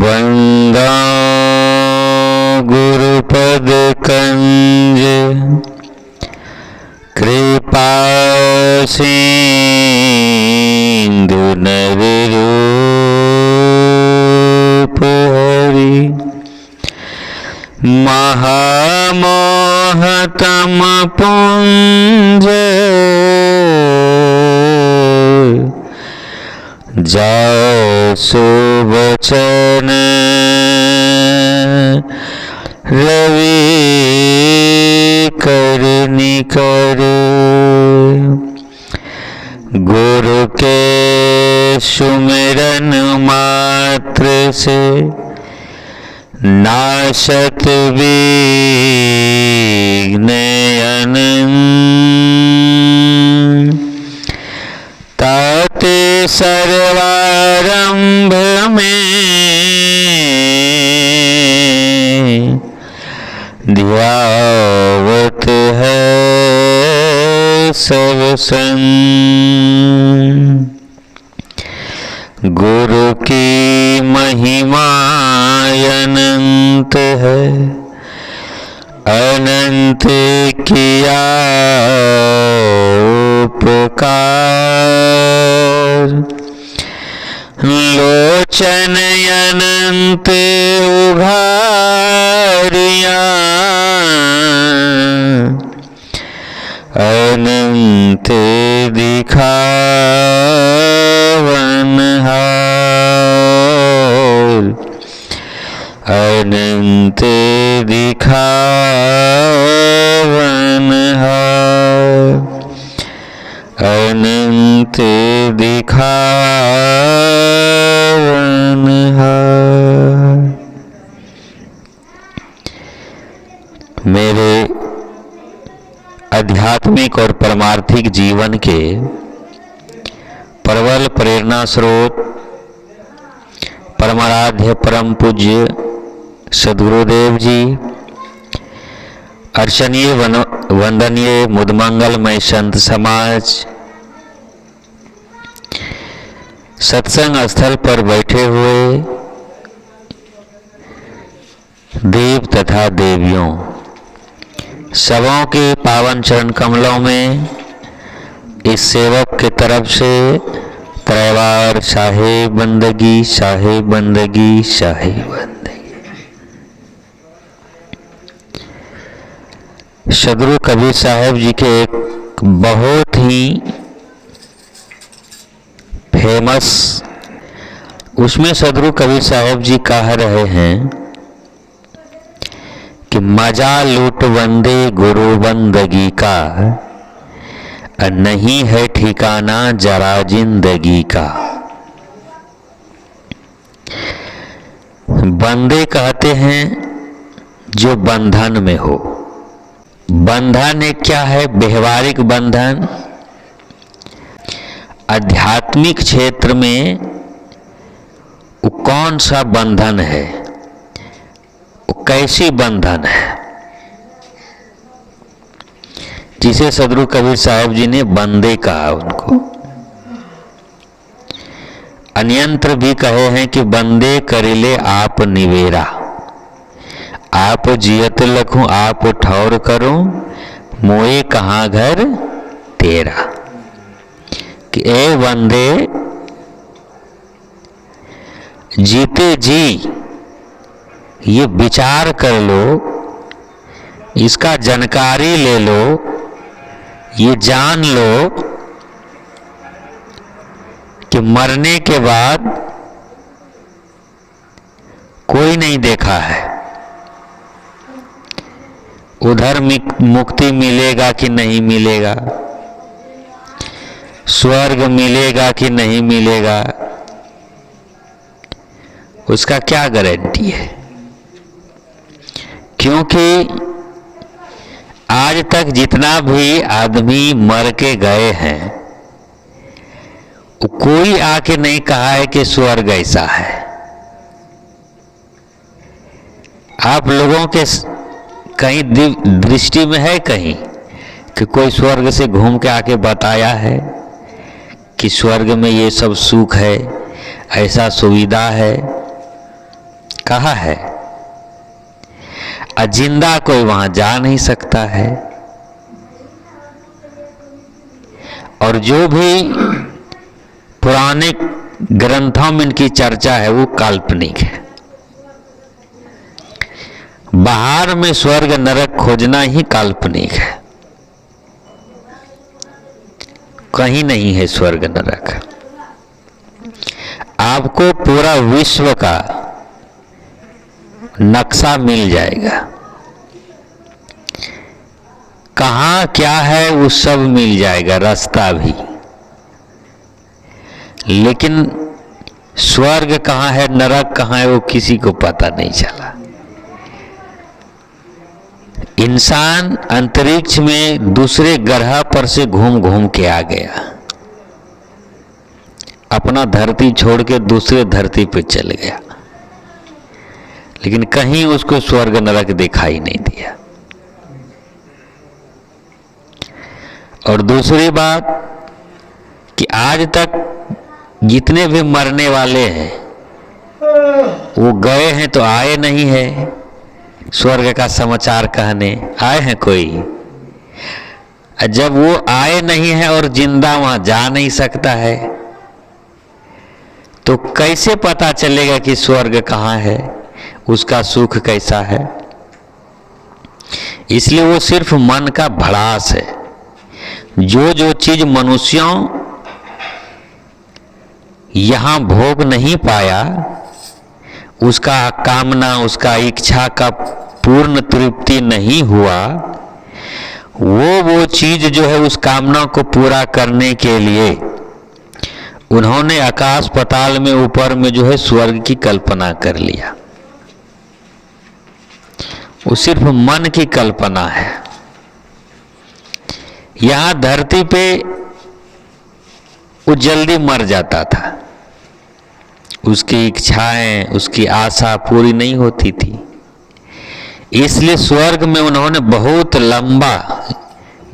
वंदा गुरुपद कंज कृपा सिंधु नर रूप हरि महामोहतम पुंज जाओ सुवचन रवि कर निकर गुरु के सुमिरन मात्र से नाशत विघ्न अनंत ताते सर्वारंभ में ध्यावत है सब संग। गुरु की महिमा अनंत है, अनंत किया उपकार। लोचन अनंत उघारिया, अनंत दिखावन हार, अनंत दिखावन हार, अनंत दिखावन हार। मेरे आध्यात्मिक और परमार्थिक जीवन के प्रबल प्रेरणा स्रोत परमाराध्य परम पूज्य सद्गुरुदेव जी, अर्चनीय वंदनीय मुदमंगलमय संत समाज, सत्संग स्थल पर बैठे हुए देव तथा देवियों, सबों के पावन चरण कमलों में इस सेवक के तरफ से त्रैवार शाहे बंदगी, शाहे बंदगी, शाहे बंदगी। सदगुरु कबीर साहब जी के एक बहुत ही फेमस, उसमें सदगुरु कबीर साहब जी कह रहे हैं कि मजा लूट वंदे गुरु बंदगी का, नहीं है ठिकाना जरा जिंदगी का। बंदे कहते हैं जो बंधन में हो। बंधन एक क्या है? व्यवहारिक बंधन। आध्यात्मिक क्षेत्र में वो कौन सा बंधन है, वो कैसी बंधन है, जिसे सदगुरु कबीर साहब जी ने बंदे कहा। उनको अन्यंत्र भी कहे हैं कि बंदे करिले आप निवेरा, आप जियत लखूं आप ठौर करो, मोए कहाँ घर तेरा। कि ए बंदे, जीते जी ये विचार कर लो, इसका जानकारी ले लो, ये जान लो कि मरने के बाद कोई नहीं देखा है। उधर मुक्ति मिलेगा कि नहीं मिलेगा, स्वर्ग मिलेगा कि नहीं मिलेगा, उसका क्या गारंटी है? क्योंकि आज तक जितना भी आदमी मर के गए हैं, कोई आके नहीं कहा है कि स्वर्ग ऐसा है। आप लोगों के कहीं दृष्टि में है कहीं कि कोई स्वर्ग से घूम के आके बताया है कि स्वर्ग में ये सब सुख है, ऐसा सुविधा है? कहा है, जिंदा कोई वहां जा नहीं सकता है। और जो भी पुराने ग्रंथों में इनकी चर्चा है वो काल्पनिक है। बाहर में स्वर्ग नरक खोजना ही काल्पनिक है, कहीं नहीं है स्वर्ग नरक। आपको पूरा विश्व का नक्शा मिल जाएगा, कहाँ क्या है वो सब मिल जाएगा, रास्ता भी। लेकिन स्वर्ग कहाँ है नरक कहाँ है वो किसी को पता नहीं चला। इंसान अंतरिक्ष में दूसरे ग्रह पर से घूम घूम के आ गया, अपना धरती छोड़ के दूसरे धरती पे चल गया, लेकिन कहीं उसको स्वर्ग नरक दिखाई नहीं दिया। और दूसरी बात कि आज तक जितने भी मरने वाले हैं वो गए हैं तो आए नहीं है स्वर्ग का समाचार कहने। आए हैं कोई? जब वो आए नहीं है और जिंदा वहां जा नहीं सकता है तो कैसे पता चलेगा कि स्वर्ग कहाँ है, उसका सुख कैसा है? इसलिए वो सिर्फ मन का भड़ास है। जो चीज मनुष्यों यहां भोग नहीं पाया, उसका कामना, उसका इच्छा का पूर्ण तृप्ति नहीं हुआ, वो चीज जो है उस कामना को पूरा करने के लिए उन्होंने आकाश पाताल में ऊपर में जो है स्वर्ग की कल्पना कर लिया। वो सिर्फ मन की कल्पना है। यहां धरती पे वो जल्दी मर जाता था, उसकी इच्छाएं, उसकी आशा पूरी नहीं होती थी। इसलिए स्वर्ग में उन्होंने बहुत लंबा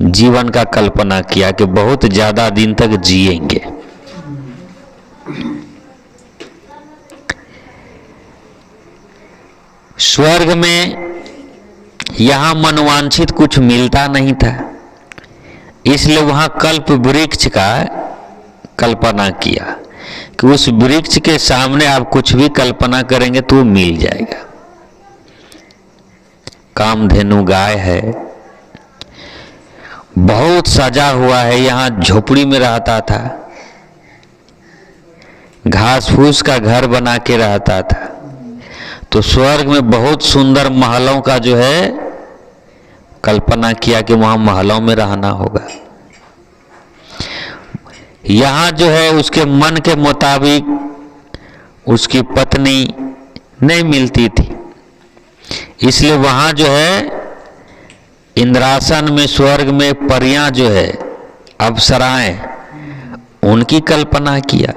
जीवन का कल्पना किया कि बहुत ज्यादा दिन तक जिएंगे। स्वर्ग में यहां मनोवांछित कुछ मिलता नहीं था, इसलिए वहां कल्प वृक्ष का कल्पना किया कि उस वृक्ष के सामने आप कुछ भी कल्पना करेंगे तो मिल जाएगा। कामधेनु गाय है, बहुत सजा हुआ है, यहां झोपड़ी में रहता था, घास फूस का घर बना के रहता था। तो स्वर्ग में बहुत सुंदर महलों का जो है कल्पना किया कि वहां महलों में रहना होगा। यहां जो है उसके मन के मुताबिक उसकी पत्नी नहीं मिलती थी, इसलिए वहां जो है इंद्रासन में स्वर्ग में परियां जो है अप्सराएं, उनकी कल्पना किया।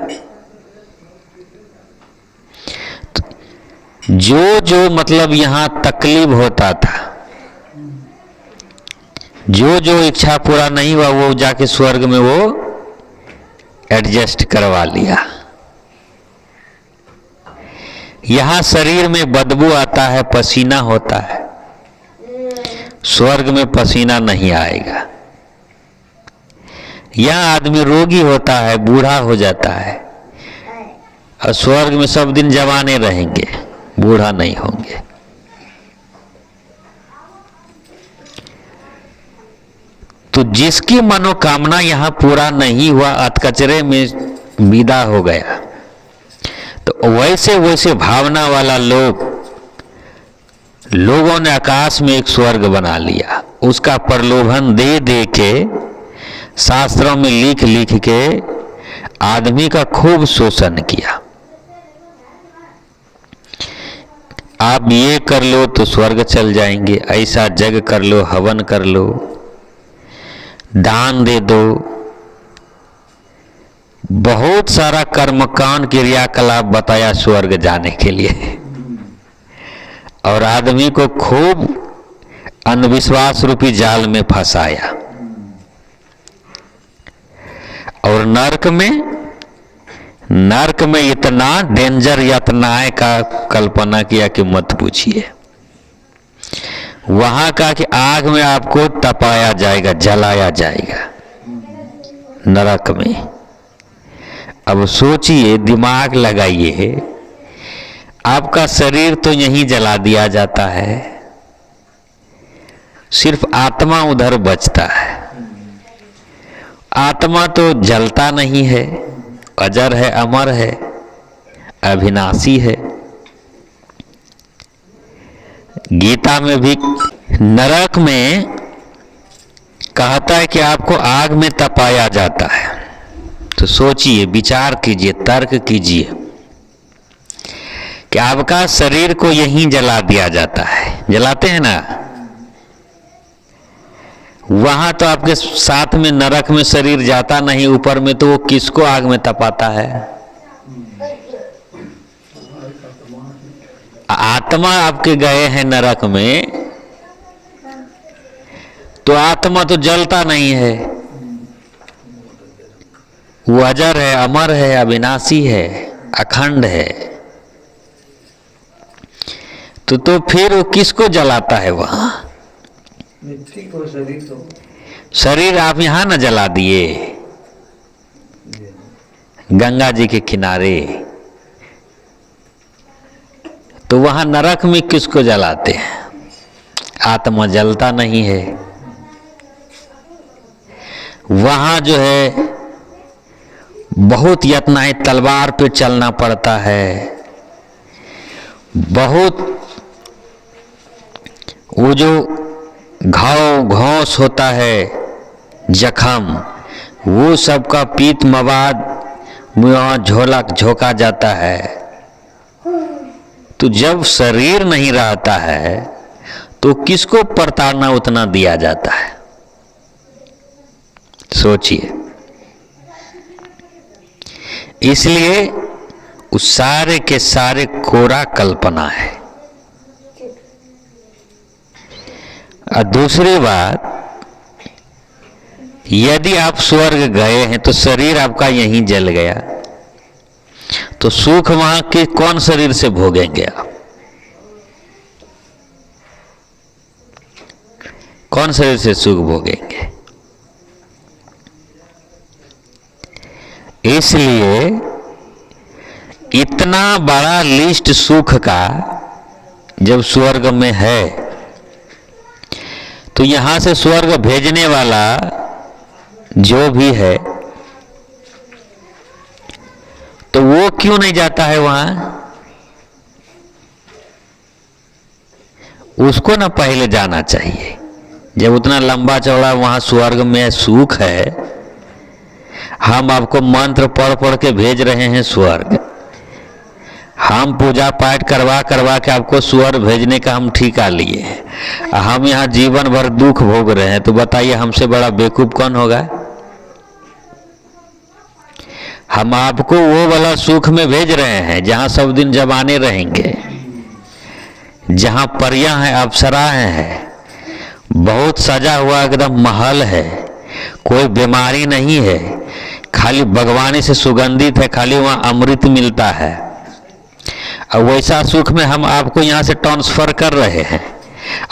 जो मतलब यहां तकलीफ होता था, जो इच्छा पूरा नहीं हुआ वो जाके स्वर्ग में वो एडजस्ट करवा लिया। यहां शरीर में बदबू आता है, पसीना होता है, स्वर्ग में पसीना नहीं आएगा। यहां आदमी रोगी होता है, बूढ़ा हो जाता है, और स्वर्ग में सब दिन जवाने रहेंगे, बूढ़ा नहीं होंगे। तो जिसकी मनोकामना यहां पूरा नहीं हुआ अधकचरे में विदा हो गया। तो वैसे भावना वाला लोगों ने आकाश में एक स्वर्ग बना लिया, उसका प्रलोभन दे दे के, शास्त्रों में लिख लिख के आदमी का खूब शोषण किया। आप ये कर लो तो स्वर्ग चल जाएंगे, ऐसा जग कर लो, हवन कर लो, दान दे दो, बहुत सारा कर्मकांड क्रियाकलाप बताया स्वर्ग जाने के लिए, और आदमी को खूब अंधविश्वास रूपी जाल में फंसाया। और नरक में नरक में इतना डेंजर यातनाएं का कल्पना किया कि मत पूछिए। वहां का कि आग में आपको तपाया जाएगा, जलाया जाएगा नरक में। अब सोचिए, दिमाग लगाइए, आपका शरीर तो यहीं जला दिया जाता है, सिर्फ आत्मा उधर बचता है। आत्मा तो जलता नहीं है, अजर है, अमर है, अविनाशी है। गीता में भी नरक में कहता है कि आपको आग में तपाया जाता है। तो सोचिए, विचार कीजिए, तर्क कीजिए कि आपका शरीर को यहीं जला दिया जाता है, जलाते हैं ना। वहां तो आपके साथ में नरक में शरीर जाता नहीं, ऊपर में तो वो किसको आग में तपाता है? आत्मा आपके गए हैं नरक में, तो आत्मा तो जलता नहीं है, वो अजर है, अमर है, अविनाशी है, अखंड है। तो फिर वो किसको जलाता है वहां? शरीर आप यहां न जला दिए, गंगा जी के किनारे, तो वहां नरक में किसको जलाते हैं? आत्मा जलता नहीं है। वहां जो है बहुत यातनाएं, तलवार पे चलना पड़ता है, बहुत वो जो घाव घोंस होता है, जख्म, वो सबका पीत मवाद मुँह झोंका जाता है। तो जब शरीर नहीं रहता है तो किसको प्रताड़ना उतना दिया जाता है? सोचिए। इसलिए उस सारे के सारे कोरा कल्पना है। और दूसरी बात, यदि आप स्वर्ग गए हैं तो शरीर आपका यहीं जल गया, तो सुख वहां के कौन शरीर से भोगेंगे आप? कौन शरीर से सुख भोगेंगे? इसलिए इतना बड़ा लिस्ट सुख का जब स्वर्ग में है, तो यहां से स्वर्ग भेजने वाला जो भी है, तो वो क्यों नहीं जाता है वहां? उसको ना पहले जाना चाहिए। जब उतना लंबा चौड़ा वहां स्वर्ग में सुख है, हम आपको मंत्र पढ़ पढ़ के भेज रहे हैं स्वर्ग, हम पूजा पाठ करवा करवा के आपको स्वर्ग भेजने का हम ठेका लिए हैं, हम यहाँ जीवन भर दुख भोग रहे हैं। तो बताइए, हमसे बड़ा बेवकूफ कौन होगा? हम आपको वो वाला सुख में भेज रहे हैं जहां सब दिन जवाने रहेंगे, जहां परियां हैं, अप्सराएं हैं, बहुत सजा हुआ एकदम महल है, कोई बीमारी नहीं है, खाली भगवानी से सुगंधित है, खाली वहां अमृत मिलता है। और वैसा सुख में हम आपको यहाँ से ट्रांसफर कर रहे हैं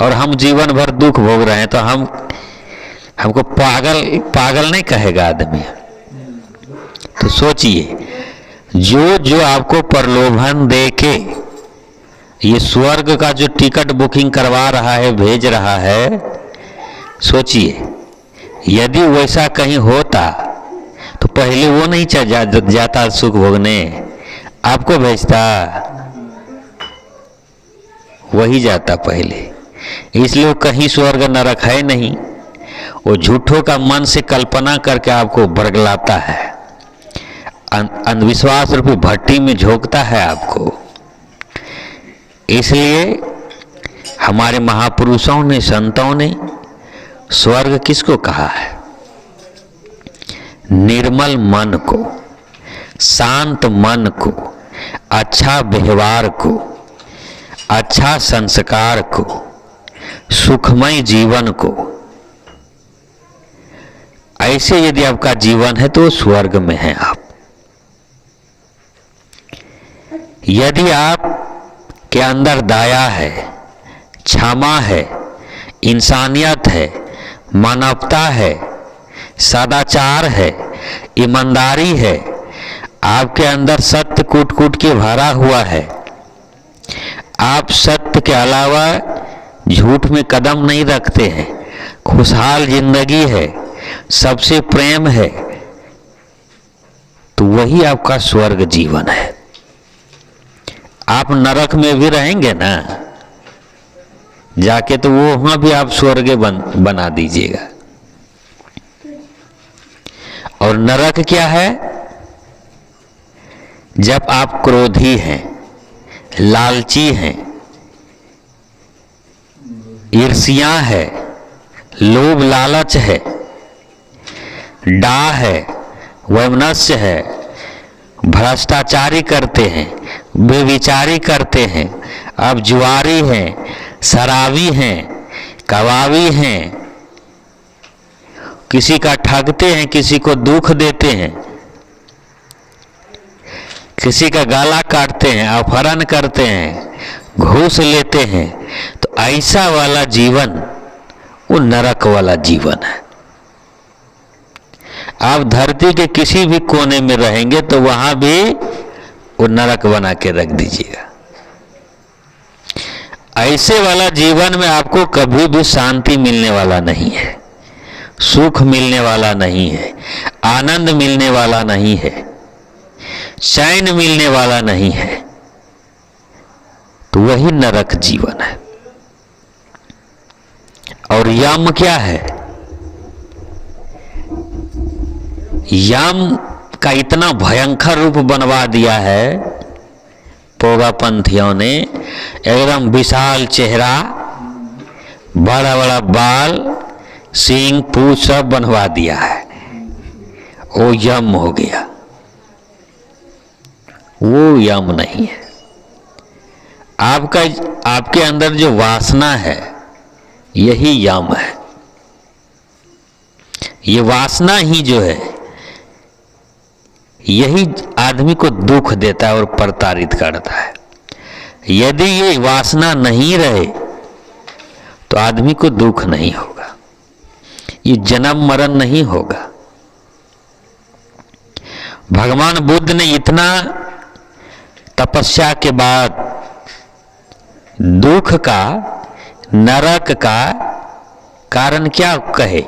और हम जीवन भर दुख भोग रहे हैं। तो हमको पागल नहीं कहेगा आदमी। तो सोचिए, जो आपको प्रलोभन दे के ये स्वर्ग का जो टिकट बुकिंग करवा रहा है, भेज रहा है, सोचिए यदि वैसा कहीं होता तो पहले वो नहीं जाता सुख भोगने, आपको भेजता, वही जाता पहले। इसलिए कहीं स्वर्ग नरक है नहीं, वो झूठों का मन से कल्पना करके आपको बरगलाता है, अंधविश्वास रूपी भट्टी में झोंकता है आपको। इसलिए हमारे महापुरुषों ने, संतों ने स्वर्ग किसको कहा है? निर्मल मन को, शांत मन को, अच्छा व्यवहार को, अच्छा संस्कार को, सुखमय जीवन को। ऐसे यदि आपका जीवन है तो स्वर्ग में है आप। यदि आप के अंदर दया है, क्षमा है, इंसानियत है, मानवता है, सदाचार है, ईमानदारी है, आपके अंदर सत्य कूट कूट के भरा हुआ है, आप सत्य के अलावा झूठ में कदम नहीं रखते हैं, खुशहाल जिंदगी है, सबसे प्रेम है, तो वही आपका स्वर्ग जीवन है। आप नरक में भी रहेंगे ना जाके, तो वो वहां भी आप स्वर्ग बना दीजिएगा। और नरक क्या है? जब आप क्रोधी हैं, लालची हैं, ईर्ष्या है, लोभ लालच है, डाह है, वैमनस्य है, भ्रष्टाचारी करते हैं, बेविचारी करते हैं, अब जुआरी हैं, शराबी हैं, कबाबी हैं, किसी का ठगते हैं, किसी को दुख देते हैं, किसी का गला काटते हैं, अपहरण करते हैं, घूस लेते हैं, तो ऐसा वाला जीवन वो नरक वाला जीवन है। आप धरती के किसी भी कोने में रहेंगे तो वहां भी वो नरक बना के रख दीजिएगा। ऐसे वाला जीवन में आपको कभी भी शांति मिलने वाला नहीं है, सुख मिलने वाला नहीं है, आनंद मिलने वाला नहीं है, चैन मिलने वाला नहीं है, तो वही नरक जीवन है। और यम क्या है? यम का इतना भयंकर रूप बनवा दिया है पोगापंथियों ने, एकदम विशाल चेहरा, बड़ा बड़ा बाल, सींग, पूंछ सब बनवा दिया है, वो यम हो गया। वो यम नहीं है। आपके अंदर जो वासना है यही यम है। ये वासना ही जो है यही आदमी को दुख देता है और प्रताड़ित करता है। यदि ये वासना नहीं रहे तो आदमी को दुख नहीं होगा, ये जन्म मरण नहीं होगा। भगवान बुद्ध ने इतना तपस्या के बाद दुख का, नरक का कारण क्या कहे?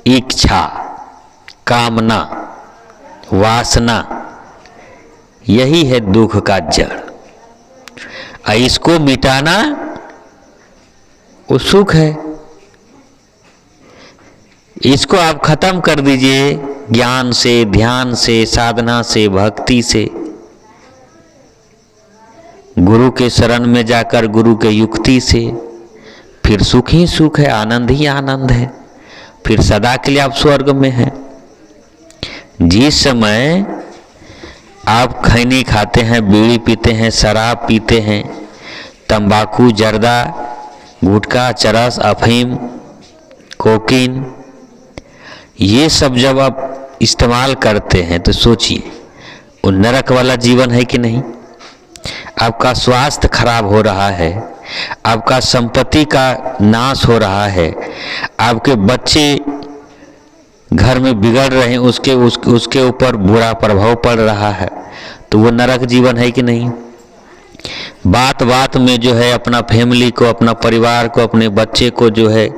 इच्छा, कामना, वासना, यही है दुख का जड़। इसको मिटाना वो सुख है। इसको आप खत्म कर दीजिए ज्ञान से, ध्यान से, साधना से, भक्ति से, गुरु के शरण में जाकर गुरु के युक्ति से, फिर सुख ही सुख है, आनंद ही आनंद है, फिर सदा के लिए आप स्वर्ग में हैं। जिस समय आप खैनी खाते हैं, बीड़ी पीते हैं, शराब पीते हैं, तंबाकू, जर्दा, गुटखा, चरस, अफीम, कोकीन, ये सब जब आप इस्तेमाल करते हैं तो सोचिए वो नरक वाला जीवन है कि नहीं। आपका स्वास्थ्य खराब हो रहा है, आपका संपत्ति का नाश हो रहा है, आपके बच्चे घर में बिगड़ रहे हैं, उसके ऊपर बुरा प्रभाव पड़ रहा है, तो वो नरक जीवन है कि नहीं। बात बात में जो है अपना फैमिली को, अपना परिवार को, अपने बच्चे को जो है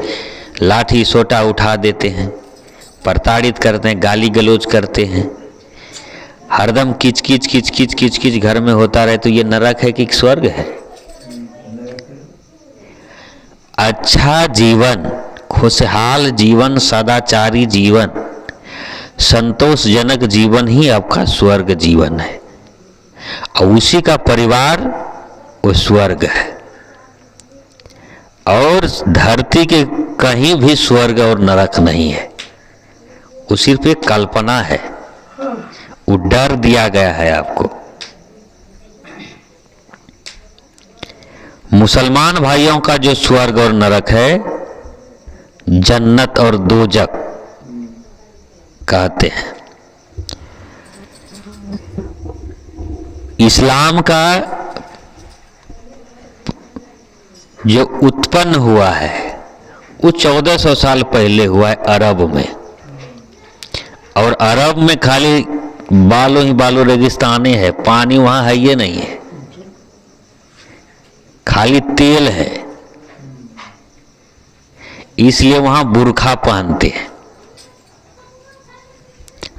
लाठी सोटा उठा देते हैं, प्रताड़ित करते हैं, गाली गलौज करते हैं, हरदम किच किच किच किच किच किच घर में होता रहे, तो ये नरक है कि स्वर्ग है? अच्छा जीवन, खुशहाल जीवन, सदाचारी जीवन, संतोषजनक जीवन ही आपका स्वर्ग जीवन है, और उसी का परिवार वो स्वर्ग है। और धरती के कहीं भी स्वर्ग और नरक नहीं है, वो सिर्फ एक कल्पना है, वो डर दिया गया है आपको। मुसलमान भाइयों का जो स्वर्ग और नरक है, जन्नत और दोजक कहते हैं। इस्लाम का जो उत्पन्न हुआ है वो 1400 साल पहले हुआ है अरब में, और अरब में खाली बालू ही बालू रेगिस्ताने है, पानी वहाँ है ये नहीं है, खाली तेल है, इसलिए वहाँ बुर्खा पहनते हैं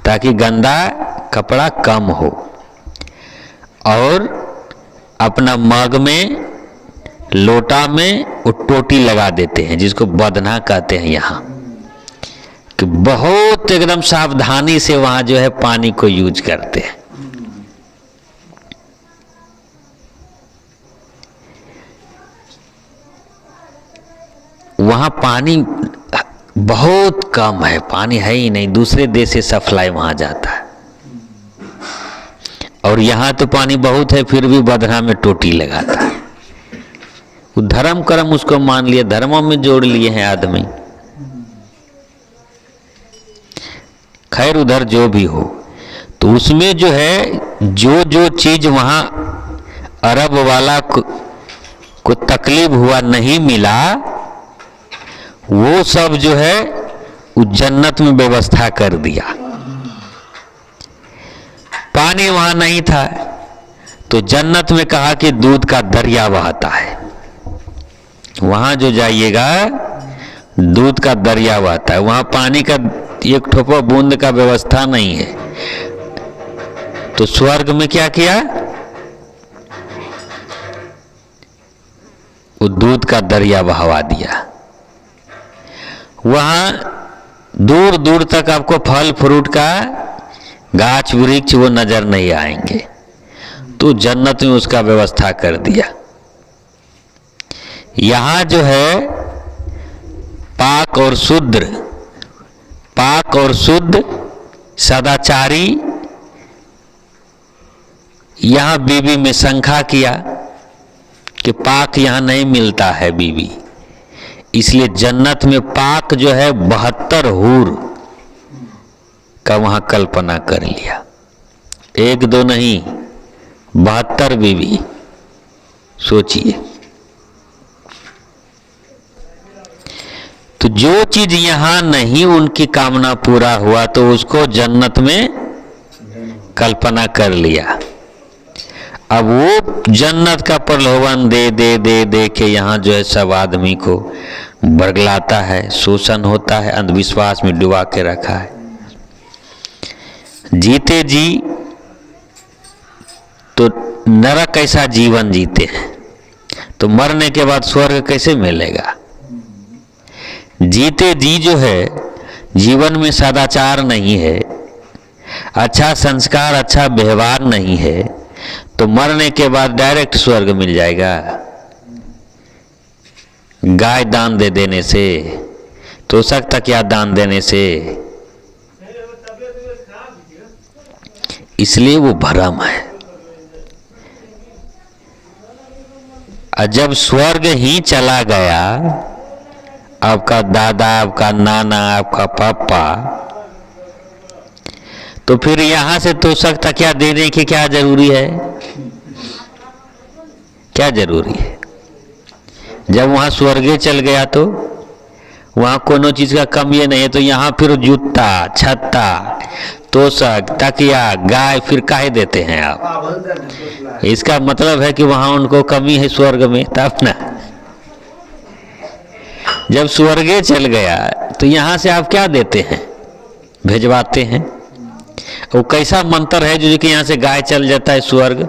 ताकि गंदा कपड़ा कम हो, और अपना मग में लोटा में वो टोटी लगा देते हैं जिसको बदना कहते हैं यहाँ, कि बहुत एकदम सावधानी से वहाँ जो है पानी को यूज करते हैं। वहाँ पानी बहुत कम है, पानी है ही नहीं, दूसरे देश से सप्लाई वहाँ जाता है, और यहाँ तो पानी बहुत है फिर भी बदना में टोटी लगाता है। वो धर्म कर्म उसको मान लिए, धर्मों में जोड़ लिए हैं आदमी। खैर उधर जो भी हो, तो उसमें जो है जो चीज वहाँ अरब वाला को तकलीफ हुआ नहीं मिला, वो सब जो है उस जन्नत में व्यवस्था कर दिया। पानी वहाँ नहीं था तो जन्नत में कहा कि दूध का दरिया बहता है, वहाँ जो जाइएगा दूध का दरिया बहता है, वहाँ पानी का एक ठोपा बूंद का व्यवस्था नहीं है। तो स्वर्ग में क्या किया, वो दूध का दरिया बहवा दिया। वहाँ दूर दूर तक आपको फल फ्रूट का गाछ वृक्ष वो नजर नहीं आएंगे, तो जन्नत में उसका व्यवस्था कर दिया। यहाँ जो है पाक और शुद्ध सदाचारी, यहाँ बीवी में शंका किया कि पाक यहाँ नहीं मिलता है बीवी, इसलिए जन्नत में पाक जो है 72 हूर का वहाँ कल्पना कर लिया, एक दो नहीं 72 बीवी। सोचिए, तो जो चीज यहाँ नहीं उनकी कामना पूरा हुआ तो उसको जन्नत में कल्पना कर लिया। अब वो जन्नत का प्रलोभन दे दे दे दे के यहाँ जो है सब आदमी को बरगलाता है, शोषण होता है, अंधविश्वास में डुबा के रखा है। जीते जी तो नरक कैसा जीवन जीते हैं, तो मरने के बाद स्वर्ग कैसे मिलेगा। जीते जी जो है जीवन में सदाचार नहीं है, अच्छा संस्कार अच्छा व्यवहार नहीं है, तो मरने के बाद डायरेक्ट स्वर्ग मिल जाएगा। गाय दान दे देने से, तोशक तकिया दान देने से, इसलिए वो भ्रम है। और जब स्वर्ग ही चला गया, आपका दादा, आपका नाना, आपका पापा, तो फिर यहाँ से तोशक तकिया देने की क्या जरूरी है, क्या जरूरी है। जब वहाँ स्वर्गे चल गया तो वहाँ कोनो चीज का कमी नहीं है, तो यहाँ फिर जूता छत्ता तोशक तकिया गाय फिर काहे देते हैं आप। इसका मतलब है कि वहाँ उनको कमी है स्वर्ग में, तब ना। जब स्वर्गे चल गया तो यहाँ से आप क्या देते हैं, भेजवाते हैं। वो कैसा मंत्र है जो कि यहाँ से गाय चल जाता है स्वर्ग,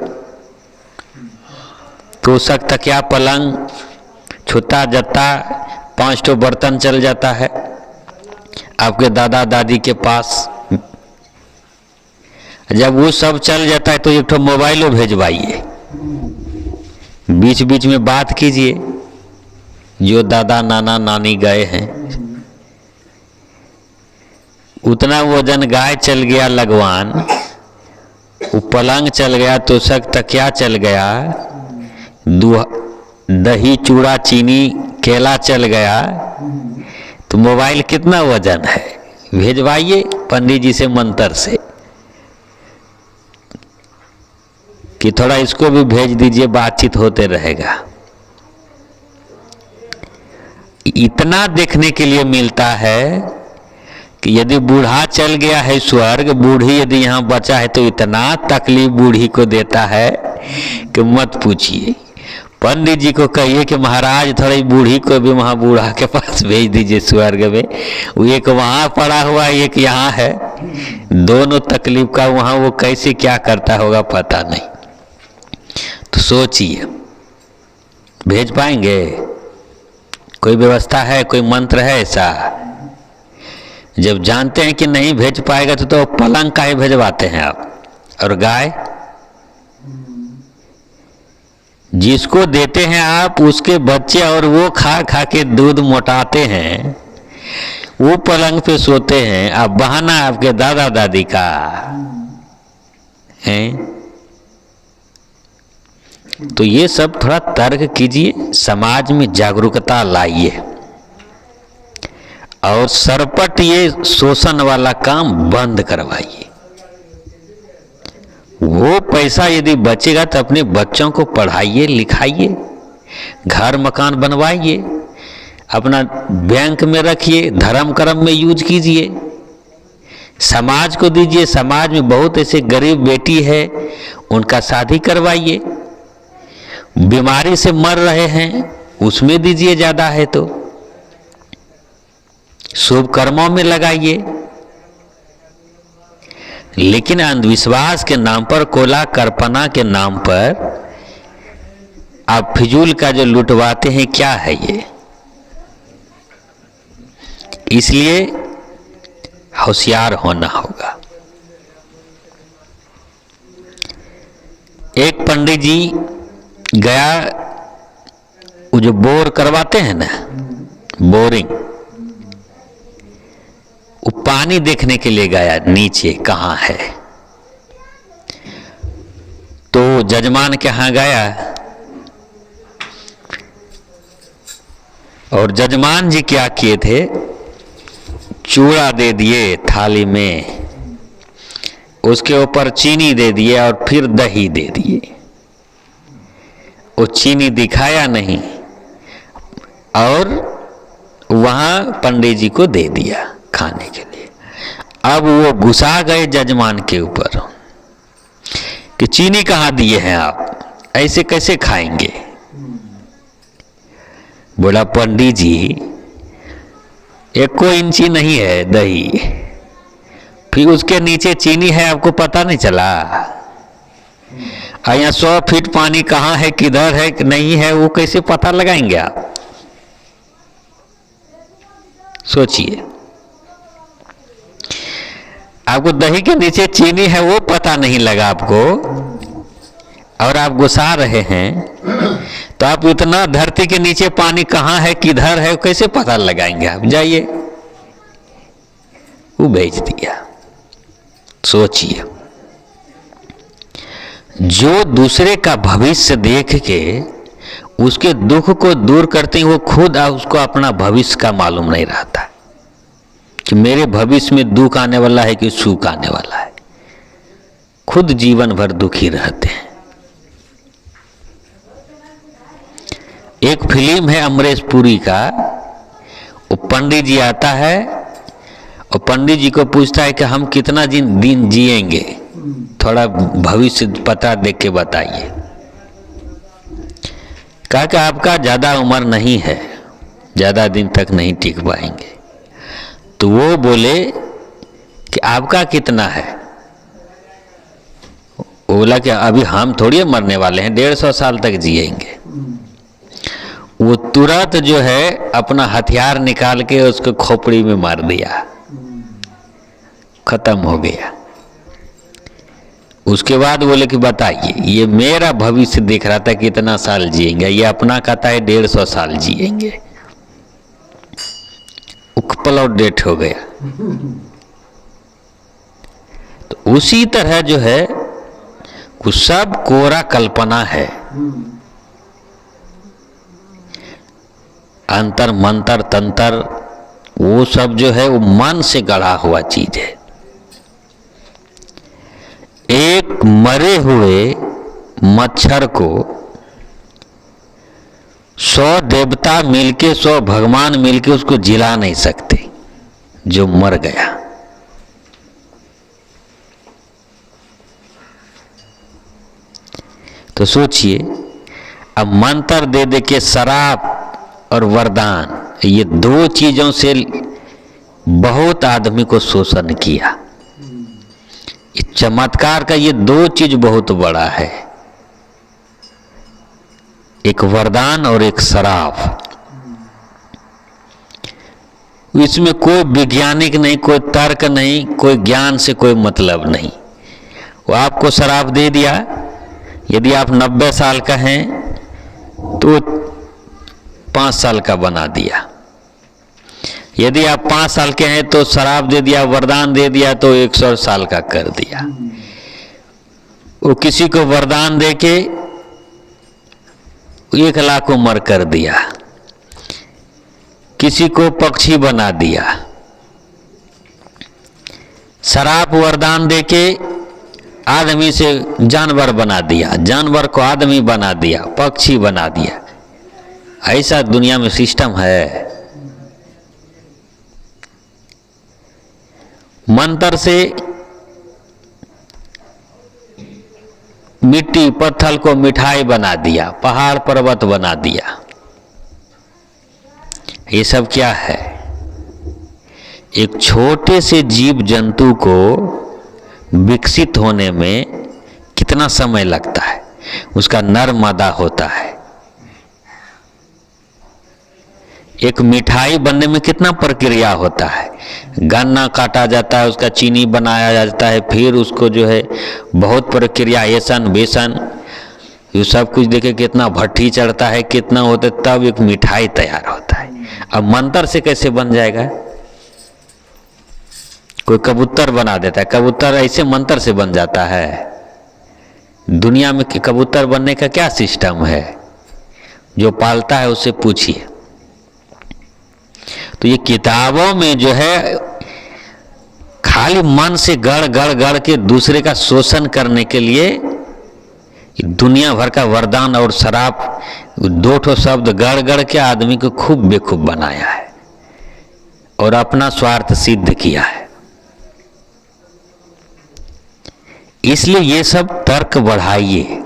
तोशक तकिया पलंग छुता जत्ता 5 ठो बर्तन चल जाता है आपके दादा दादी के पास। जब वो सब चल जाता है तो एक ठो मोबाइलो भेजवाइए, बीच बीच में बात कीजिए, जो दादा नाना नानी गए हैं। उतना वजन गाय चल गया लगवान, वो पलंग चल गया, तोशक तकिया चल गया, दही चूड़ा चीनी केला चल गया, तो मोबाइल कितना वजन है। भेजवाइए पंडित जी से मंत्र से कि थोड़ा इसको भी भेज दीजिए, बातचीत होते रहेगा। इतना देखने के लिए मिलता है कि यदि बूढ़ा चल गया है स्वर्ग, बूढ़ी यदि यहाँ बचा है, तो इतना तकलीफ बूढ़ी को देता है कि मत पूछिए। पंडित जी को कहिए कि महाराज थोड़ी बूढ़ी को भी वहाँ बूढ़ा के पास भेज दीजिए स्वर्ग में, वो एक वहाँ पड़ा हुआ एक यहाँ है, दोनों तकलीफ का वहाँ वो कैसे क्या करता होगा पता नहीं। तो सोचिए, भेज पाएंगे? कोई व्यवस्था है, कोई मंत्र है ऐसा? जब जानते हैं कि नहीं भेज पाएगा तो पलंग का ही भेजवाते हैं आप। और गाय जिसको देते हैं आप, उसके बच्चे और वो खा खा के दूध मोटाते हैं, वो पलंग पे सोते हैं। अब बहाना आपके दादा दादी का है। तो ये सब थोड़ा तर्क कीजिए, समाज में जागरूकता लाइए, और सरपट ये शोषण वाला काम बंद करवाइए। वो पैसा यदि बचेगा तो अपने बच्चों को पढ़ाइए लिखाइए, घर मकान बनवाइए, अपना बैंक में रखिए, धर्म कर्म में यूज कीजिए, समाज को दीजिए। समाज में बहुत ऐसे गरीब बेटी है, उनका शादी करवाइए। बीमारी से मर रहे हैं, उसमें दीजिए, ज़्यादा है तो शुभ कर्मों में लगाइए। लेकिन अंधविश्वास के नाम पर, कोला करपना के नाम पर आप फिजूल का जो लुटवाते हैं, क्या है ये? इसलिए होशियार होना होगा। एक पंडित जी गया, वो जो बोर करवाते हैं ना, बोरिंग, वो पानी देखने के लिए गया नीचे कहाँ है। तो जजमान के यहाँ गया, और जजमान जी क्या किए थे, चूड़ा दे दिए थाली में, उसके ऊपर चीनी दे दिए और फिर दही दे दिए। वो चीनी दिखाया नहीं और वहाँ पंडित जी को दे दिया खाने के लिए। अब वो गुस्सा गए जजमान के ऊपर कि चीनी कहाँ दिए हैं आप, ऐसे कैसे खाएंगे? बोला पंडित जी, 1 इंची नहीं है दही, फिर उसके नीचे चीनी है, आपको पता नहीं चला? यहाँ 100 फीट पानी कहाँ है, किधर है, नहीं है, वो कैसे पता लगाएंगे आप? सोचिए, आपको दही के नीचे चीनी है वो पता नहीं लगा आपको, और आप गुस्सा रहे हैं, तो आप इतना धरती के नीचे पानी कहाँ है, किधर है, कैसे पता लगाएंगे आप? जाइए, वो भेज दिया। सोचिए, जो दूसरे का भविष्य देख के उसके दुख को दूर करते हैं, वो खुद उसको अपना भविष्य का मालूम नहीं रहता कि मेरे भविष्य में दुख आने वाला है कि सुख आने वाला है। खुद जीवन भर दुखी रहते हैं। एक फिल्म है अमरीश पुरी का, वो पंडित जी आता है और पंडित जी को पूछता है कि हम कितना दिन जिएंगे, थोड़ा भविष्य पता देख के बताइए। कहा कि आपका ज़्यादा उम्र नहीं है, ज़्यादा दिन तक नहीं टिक पाएंगे। तो वो बोले कि आपका कितना है? वो बोला कि अभी हम थोड़ी मरने वाले हैं, 150 साल तक जिएंगे। वो तुरंत जो है अपना हथियार निकाल के उसको खोपड़ी में मार दिया, खत्म हो गया। उसके बाद बोले कि बताइए, ये मेरा भविष्य दिख रहा था कितना साल जिएंगे, ये अपना कहता है 150 साल जिएंगे। उपल और डेट हो गया। तो उसी तरह जो है वो सब कोरा कल्पना है, अंतर मंतर तंत्र, वो सब जो है वो मन से गढ़ा हुआ चीज है। एक मरे हुए मच्छर को 100 देवता मिलके 100 भगवान मिलके उसको जिला नहीं सकते जो मर गया। तो सोचिए, अब मंत्र दे दे के शराब और वरदान, ये दो चीजों से बहुत आदमी को शोषण किया। इस चमत्कार का ये दो चीज बहुत बड़ा है, एक वरदान और एक शराब। इसमें कोई वैज्ञानिक नहीं, कोई तर्क नहीं, कोई ज्ञान से कोई मतलब नहीं। वो आपको शराब दे दिया, यदि आप 90 साल का हैं तो 5 साल का बना दिया। यदि आप 5 साल के हैं तो शराब दे दिया, वरदान दे दिया तो 100 साल का कर दिया। वो किसी को वरदान दे के 1 लाख उम्र कर दिया, किसी को पक्षी बना दिया। शराब वरदान दे के आदमी से जानवर बना दिया, जानवर को आदमी बना दिया, पक्षी बना दिया। ऐसा दुनिया में सिस्टम है। मंत्र से मिट्टी पत्थर को मिठाई बना दिया, पहाड़ पर्वत बना दिया। ये सब क्या है? एक छोटे से जीव जंतु को विकसित होने में कितना समय लगता है, उसका नर मादा होता है। एक मिठाई बनने में कितना प्रक्रिया होता है, गन्ना काटा जाता है, उसका चीनी बनाया जाता है, फिर उसको जो है बहुत प्रक्रिया, एसन बेसन, ये सब कुछ देखे कितना भट्टी चढ़ता है, कितना होता है, तब एक मिठाई तैयार होता है। अब मंत्र से कैसे बन जाएगा? कोई कबूतर बना देता है, कबूतर ऐसे मंत्र से बन जाता है? दुनिया में कबूतर बनने का क्या सिस्टम है? जो पालता है उससे पूछिए। तो ये किताबों में जो है खाली मन से गढ़ गढ़ गढ़ के दूसरे का शोषण करने के लिए दुनिया भर का वरदान और शराब, 2 शब्द गढ़ गढ़ के आदमी को खूब बेखूब बनाया है और अपना स्वार्थ सिद्ध किया है। इसलिए ये सब तर्क बढ़ाइए,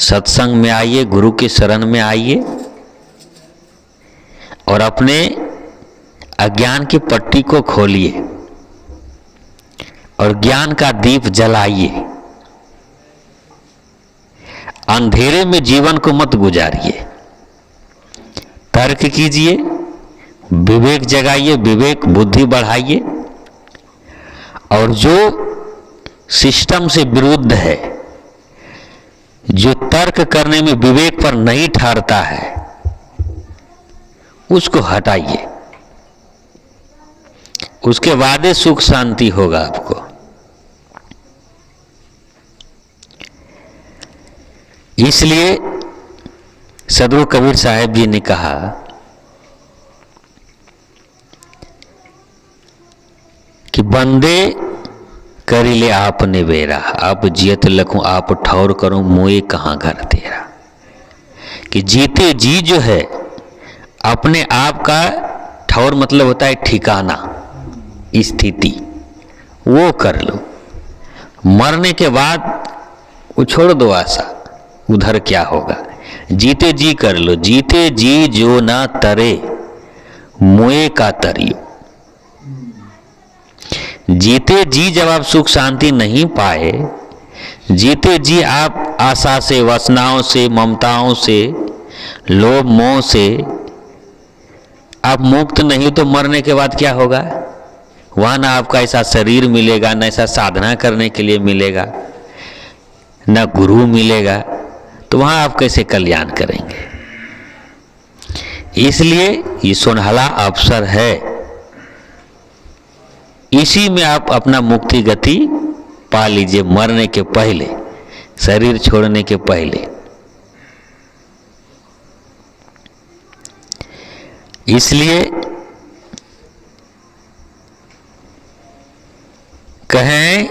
सत्संग में आइए, गुरु के शरण में आइए और अपने अज्ञान की पट्टी को खोलिए और ज्ञान का दीप जलाइए। अंधेरे में जीवन को मत गुजारिए, तर्क कीजिए, विवेक जगाइए, विवेक बुद्धि बढ़ाइए। और जो सिस्टम से विरुद्ध है, जो तर्क करने में विवेक पर नहीं ठहरता है, उसको हटाइए। उसके बाद सुख शांति होगा आपको। इसलिए सदगुरु कबीर साहब जी ने कहा कि बंदे करिले आप निवेरा, आप जियत लखूं आप ठौर करो, मोए कहाँ घर तेरा। कि जीते जी जो है अपने आप का ठौर मतलब होता है ठिकाना, स्थिति, वो कर लो। मरने के बाद वो छोड़ दो आशा, उधर क्या होगा। जीते जी कर लो, जीते जी जो ना तरे मोए का तरियो। जीते जी जब आप सुख शांति नहीं पाए, जीते जी आप आशा से, वासनाओं से, ममताओं से, लोभ मोह से आप मुक्त नहीं, तो मरने के बाद क्या होगा? वहाँ ना आपका ऐसा शरीर मिलेगा, ना ऐसा साधना करने के लिए मिलेगा, ना गुरु मिलेगा, तो वहाँ आप कैसे कल्याण करेंगे? इसलिए ये सुनहला अवसर है, इसी में आप अपना मुक्ति गति पा लीजिए, मरने के पहले, शरीर छोड़ने के पहले। इसलिए कहें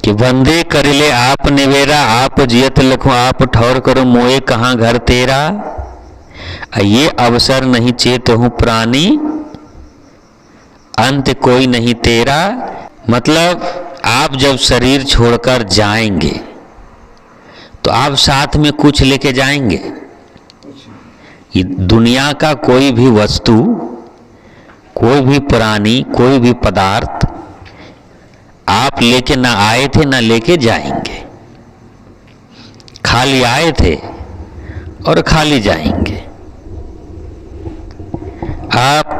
कि बंदे करिले आप निवेरा आप जियत लखूं आप ठौर करो मोए कहाँ घर तेरा। ये अवसर नहीं चेत हूँ प्राणी अंत कोई नहीं तेरा। मतलब आप जब शरीर छोड़कर जाएंगे तो आप साथ में कुछ लेके जाएंगे। ये दुनिया का कोई भी वस्तु, कोई भी प्राणी, कोई भी पदार्थ आप लेके ना आए थे ना लेके जाएंगे। खाली आए थे और खाली जाएंगे। आप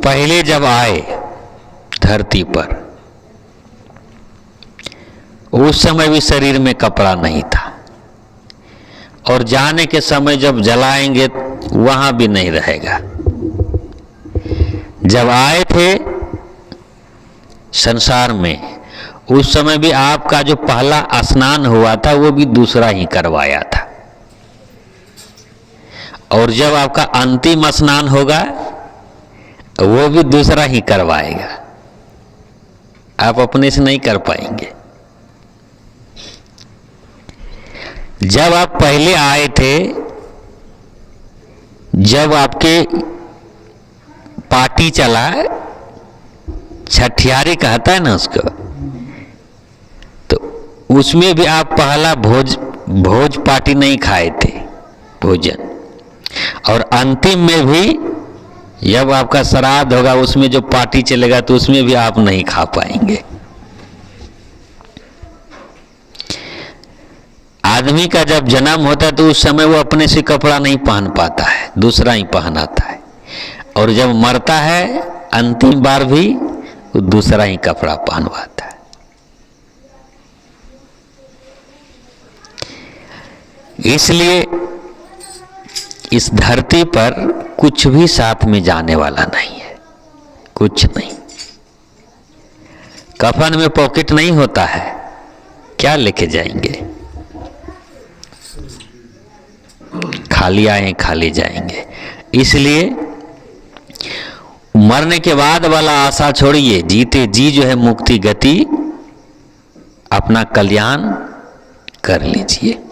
पहले जब आए धरती पर उस समय भी शरीर में कपड़ा नहीं था, और जाने के समय जब जलाएंगे वहां भी नहीं रहेगा। जब आए थे संसार में उस समय भी आपका जो पहला स्नान हुआ था वो भी दूसरा ही करवाया था, और जब आपका अंतिम स्नान होगा वो भी दूसरा ही करवाएगा। आप अपने से नहीं कर पाएंगे। जब आप पहले आए थे, जब आपके पार्टी चला, छठियारी कहता है ना उसको, तो उसमें भी आप पहला भोज पार्टी नहीं खाए थे भोजन, और अंतिम में भी जब आपका श्राद्ध होगा उसमें जो पार्टी चलेगा तो उसमें भी आप नहीं खा पाएंगे। आदमी का जब जन्म होता है तो उस समय वो अपने से कपड़ा नहीं पहन पाता है, दूसरा ही पहनाता है, और जब मरता है अंतिम बार भी वो दूसरा ही कपड़ा पहनवाता है। इसलिए इस धरती पर कुछ भी साथ में जाने वाला नहीं है, कुछ नहीं। कफन में पॉकेट नहीं होता है, क्या लेके जाएंगे? खाली आए खाली जाएंगे। इसलिए मरने के बाद वाला आशा छोड़िए, जीते जी जो है मुक्ति गति, अपना कल्याण कर लीजिए।